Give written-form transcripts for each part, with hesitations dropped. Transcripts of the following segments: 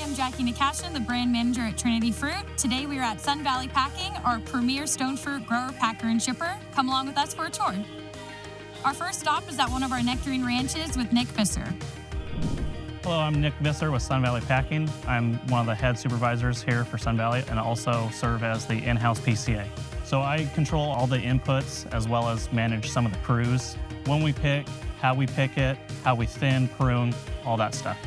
am Jackie Nicashin, the brand manager at Trinity Fruit. Today we are at Sun Valley Packing, our premier stone fruit grower, packer, and shipper. Come along with us for a tour. Our first stop is at one of our nectarine ranches with Nick Visser. Hello, I'm Nick Visser with Sun Valley Packing. I'm one of the head supervisors here for Sun Valley and also serve as the in-house PCA. So I control all the inputs as well as manage some of the crews. When we pick, how we pick it, how we thin, prune, all that stuff.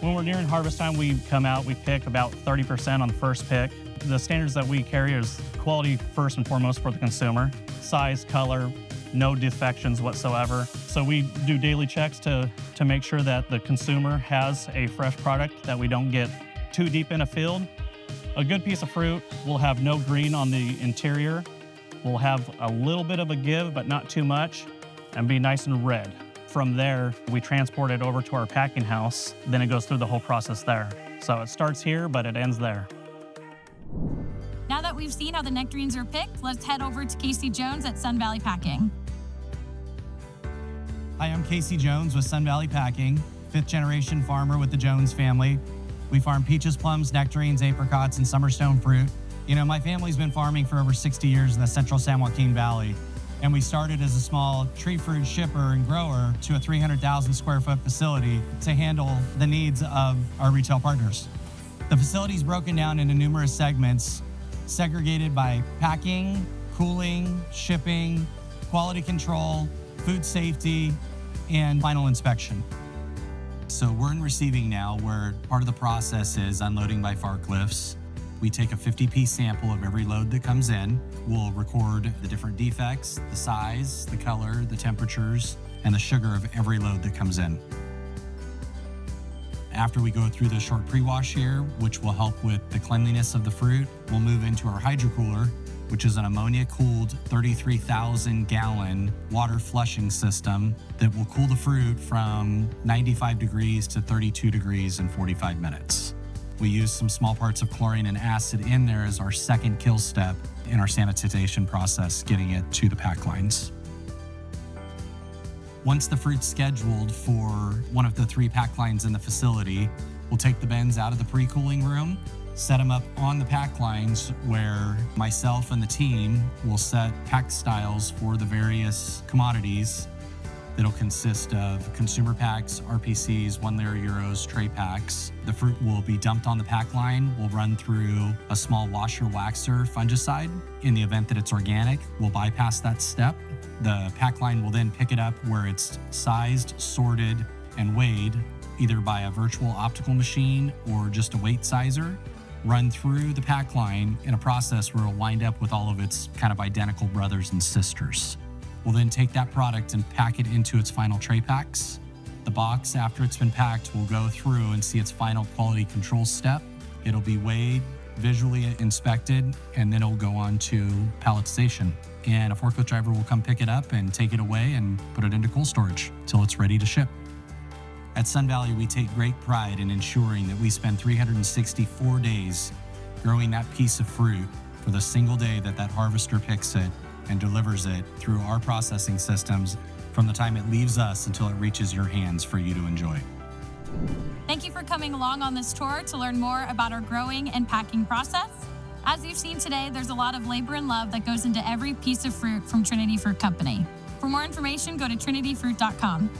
When we're nearing harvest time, we come out, we pick about 30% on the first pick. The standards that we carry is quality first and foremost for the consumer. Size, color, no defections whatsoever. So we do daily checks to make sure that the consumer has a fresh product, that we don't get too deep in a field. A good piece of fruit will have no green on the interior, will have a little bit of a give, but not too much, and be nice and red. From there, we transport it over to our packing house, then it goes through the whole process there. So it starts here, but it ends there. Now that we've seen how the nectarines are picked, let's head over to Casey Jones at Sun Valley Packing. Hi, I'm Casey Jones with Sun Valley Packing, 5th generation farmer with the Jones family. We farm peaches, plums, nectarines, apricots, and summer stone fruit. You know, my family's been farming for over 60 years in the central San Joaquin Valley. And we started as a small tree fruit shipper and grower to a 300,000 square foot facility to handle the needs of our retail partners. The facility is broken down into numerous segments, segregated by packing, cooling, shipping, quality control, food safety, and final inspection. So we're in receiving now, where part of the process is unloading by forklifts. We take a 50-piece sample of every load that comes in. We'll record the different defects, the size, the color, the temperatures, and the sugar of every load that comes in. After we go through the short pre-wash here, which will help with the cleanliness of the fruit, we'll move into our hydrocooler, which is an ammonia-cooled 33,000-gallon water flushing system that will cool the fruit from 95 degrees to 32 degrees in 45 minutes. We use some small parts of chlorine and acid in there as our second kill step in our sanitization process, getting it to the pack lines. Once the fruit's scheduled for one of the 3 pack lines in the facility, we'll take the bins out of the pre-cooling room, set them up on the pack lines where myself and the team will set pack styles for the various commodities that'll consist of consumer packs, RPCs, 1-layer euros, tray packs. The fruit will be dumped on the pack line. We'll run through a small washer waxer fungicide. In the event that it's organic, we'll bypass that step. The pack line will then pick it up where it's sized, sorted, and weighed, either by a virtual optical machine or just a weight sizer, run through the pack line in a process where it'll wind up with all of its kind of identical brothers and sisters. We'll then take that product and pack it into its final tray packs. The box, after it's been packed, will go through and see its final quality control step. It'll be weighed, visually inspected, and then it'll go on to palletization. And a forklift driver will come pick it up and take it away and put it into cold storage till it's ready to ship. At Sun Valley, we take great pride in ensuring that we spend 364 days growing that piece of fruit for the single day that that harvester picks it and delivers it through our processing systems from the time it leaves us until it reaches your hands for you to enjoy. Thank you for coming along on this tour to learn more about our growing and packing process. As you've seen today, there's a lot of labor and love that goes into every piece of fruit from Trinity Fruit Company. For more information, go to trinityfruit.com.